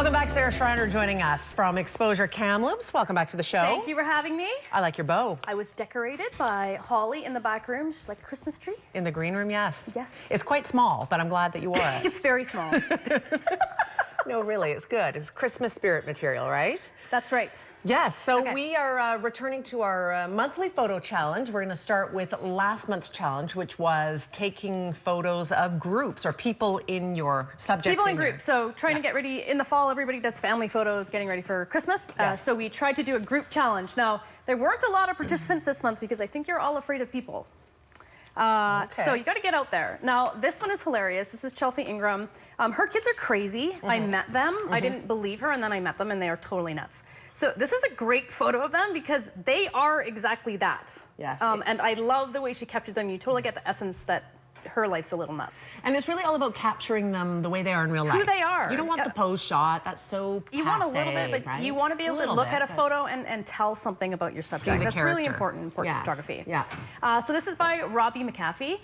Welcome back, Sarah Schreiner joining us from Exposure Kamloops. Welcome back to the show. Thank you for having me. I like your bow. I was decorated by Holly in the back room, just like a Christmas tree. In the green room, yes. Yes. It's quite small, but I'm glad that you wore it. It's very small. No, really, it's good. It's Christmas spirit material, right? That's right. Yes, so Okay. we are returning to our monthly photo challenge. We're going to start with last month's challenge, which was taking photos of groups or people in your subjects. People in groups. So trying to get ready in the fall, everybody does family photos, getting ready for Christmas. Yes. So we tried to do a group challenge. Now, there weren't a lot of participants this month because I think you're all afraid of people. Okay. So you got to get out there. Now, this one is hilarious. This is Chelsea Ingram. Her kids are crazy. I met them. I didn't believe her, and then I met them, and they are totally nuts. So this is a great photo of them because they are exactly that. Yes. And I love the way she captured them. You totally get the essence that her life's a little nuts. And it's really all about capturing them the way they are in real life. Who they are. You don't want the pose shot. That's so You want a little bit, but right? you want to be able to look at a photo and tell something about your subject. the That's really character. important Yes. photography. Yeah. So this is by Robbie McAfee.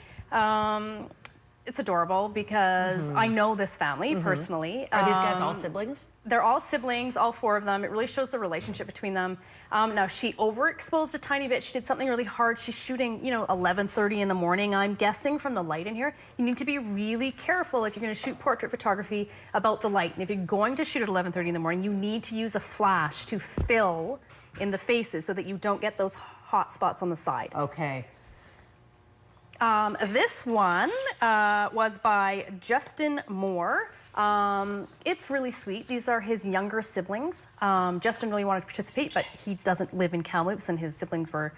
It's adorable because I know this family personally. Are these guys all siblings? They're all siblings, all four of them. It really shows the relationship between them. Now, she overexposed a tiny bit. She did something really hard. She's shooting, 11:30 in the morning. I'm guessing from the light in here. You need to be really careful if you're going to shoot portrait photography about the light. And if you're going to shoot at 11:30 in the morning, you need to use a flash to fill in the faces so that you don't get those hot spots on the side. Okay. This one was by Justin Moore. It's really sweet. These are his younger siblings. Justin really wanted to participate, but he doesn't live in Kamloops, and his siblings were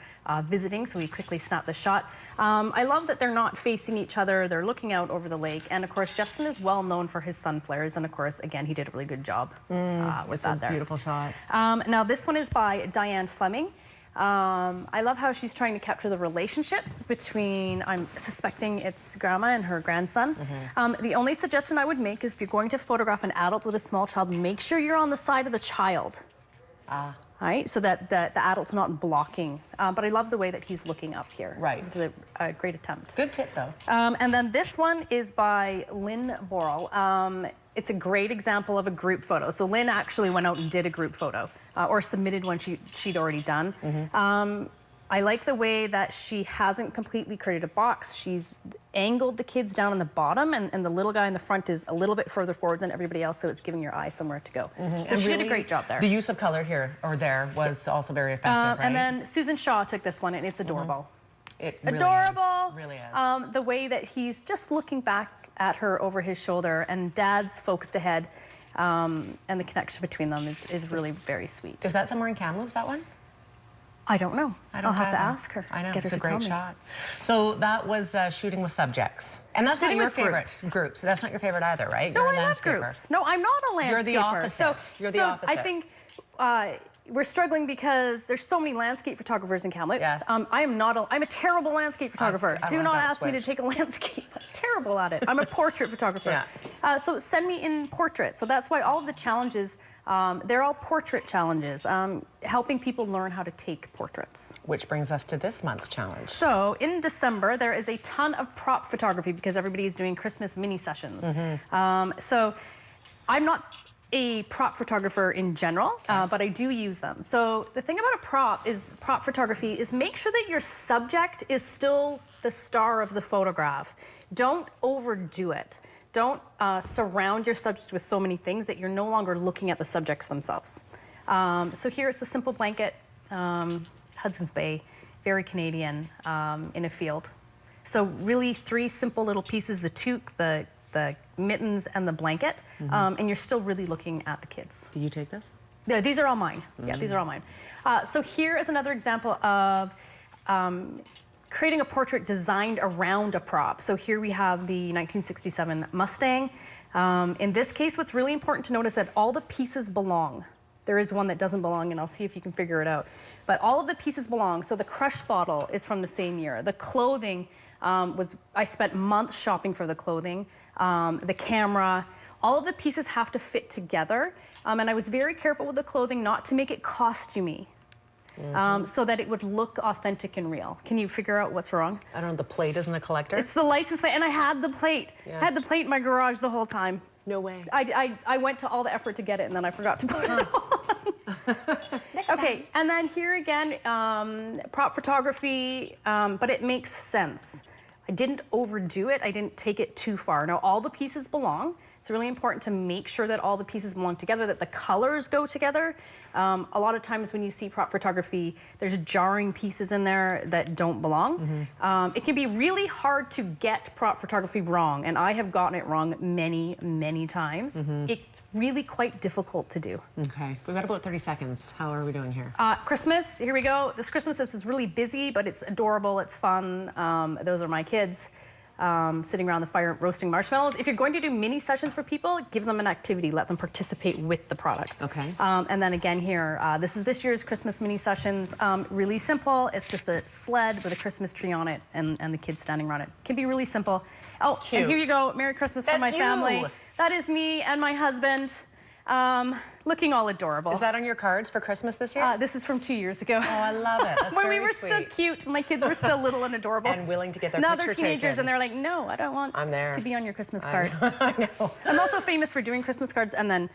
visiting, so we quickly snapped the shot. I love that they're not facing each other. They're looking out over the lake, and of course, Justin is well known for his sunflares, and of course, again, he did a really good job with that there. Beautiful shot. Now, this one is by Diane Fleming. I love how she's trying to capture the relationship between, I'm suspecting it's grandma and her grandson. The only suggestion I would make is if you're going to photograph an adult with a small child, make sure you're on the side of the child. All right, so that the adult's not blocking. But I love the way that he's looking up here. Right. It's a great attempt. Good tip, though. And then this one is by Lynn Borrell. It's a great example of a group photo. So Lynn actually went out and did a group photo, or submitted one she'd already done. I like the way that she hasn't completely created a box. She's angled the kids down on the bottom, and the little guy in the front is a little bit further forward than everybody else, so it's giving your eye somewhere to go. So she did a great job there. The use of color here or there was also very effective, right? And then Susan Shaw took this one, and it's adorable. It really Adorable. is. Really is. The way that he's just looking back at her over his shoulder, and Dad's focused ahead, and the connection between them is really very sweet. Is that somewhere in Kamloops, that one? I don't know. I'll have to ask her. I know, Get her it's a to tell great me. shot. So that was shooting with subjects. And that's Shooting not your with favorite group. So that's not your favorite either, right? No, You're a I love landscaper. groups. No, I'm not a landscaper. You're the opposite. You're the opposite. I think we're struggling because there's so many landscape photographers in Kamloops. Yes. I'm a terrible landscape photographer. I Do wanna not get ask me to switched. take a landscape. I'm terrible at it. I'm a portrait photographer. Yeah. So send me in portraits. So that's why all of the challenges, they're all portrait challenges, helping people learn how to take portraits. Which brings us to this month's challenge. So in December, there is a ton of prop photography because everybody is doing Christmas mini sessions. So I'm not a prop photographer in general, but I do use them. So the thing about prop photography is make sure that your subject is still the star of the photograph. Don't overdo it. Don't surround your subject with so many things that you're no longer looking at the subjects themselves. So here it's a simple blanket, Hudson's Bay, very Canadian, in a field. So really 3 simple little pieces, the toque, the mittens, and the blanket, and you're still really looking at the kids. Did you take this? Yeah, these are all mine. Yeah, these are all mine. So here is another example of creating a portrait designed around a prop. So here we have the 1967 Mustang. In this case, what's really important to note is that all the pieces belong. There is one that doesn't belong, and I'll see if you can figure it out. But all of the pieces belong. So the crush bottle is from the same year. The clothing I spent months shopping for the clothing. The camera, all of the pieces have to fit together. And I was very careful with the clothing not to make it costumey. So that it would look authentic and real. Can you figure out what's wrong? I don't know, the plate isn't a collector? It's the license plate, and I had the plate. Yeah. I had the plate in my garage the whole time. No way. I went to all the effort to get it and then I forgot to put it on. Okay, and then here again, prop photography, but it makes sense. I didn't overdo it. I didn't take it too far. Now, all the pieces belong. It's really important to make sure that all the pieces belong together, that the colors go together. A lot of times when you see prop photography, there's jarring pieces in there that don't belong. It can be really hard to get prop photography wrong, and I have gotten it wrong many, many times. It's really quite difficult to do. Okay, we've got about 30 seconds. How are we doing here? Christmas, here we go. This Christmas, this is really busy, but it's adorable, it's fun. Those are my kids. Sitting around the fire roasting marshmallows. If you're going to do mini sessions for people, give them an activity, let them participate with the products. Okay. And then again here, this is this year's Christmas mini sessions. Really simple. It's just a sled with a Christmas tree on it and the kids standing around it. Can be really simple. Oh, cute. And here you go. Merry Christmas from my family. You. That is me and my husband. Looking all adorable. Is that on your cards for Christmas this year? This is from 2 years ago. Oh, I love it. That's when very we were sweet. still cute. My kids were still little and adorable. And willing to get their now picture they're teenagers taken. and they're like, no, I don't want I'm there. to be on your Christmas card. I know. I'm also famous for doing Christmas cards and then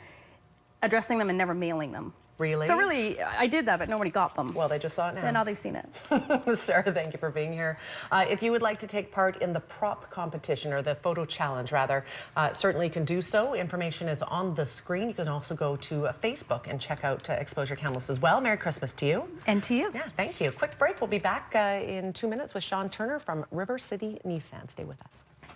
addressing them and never mailing them. Really? So really, I did that, but nobody got them. Well, they just saw it now. And now they've seen it. Sarah, thank you for being here. If you would like to take part in the prop competition, or the photo challenge rather, certainly you can do so. Information is on the screen. You can also go to Facebook and check out Exposure Kamloops as well. Merry Christmas to you. And to you. Yeah, thank you. Quick break. We'll be back in 2 minutes with Sean Turner from River City Nissan. Stay with us.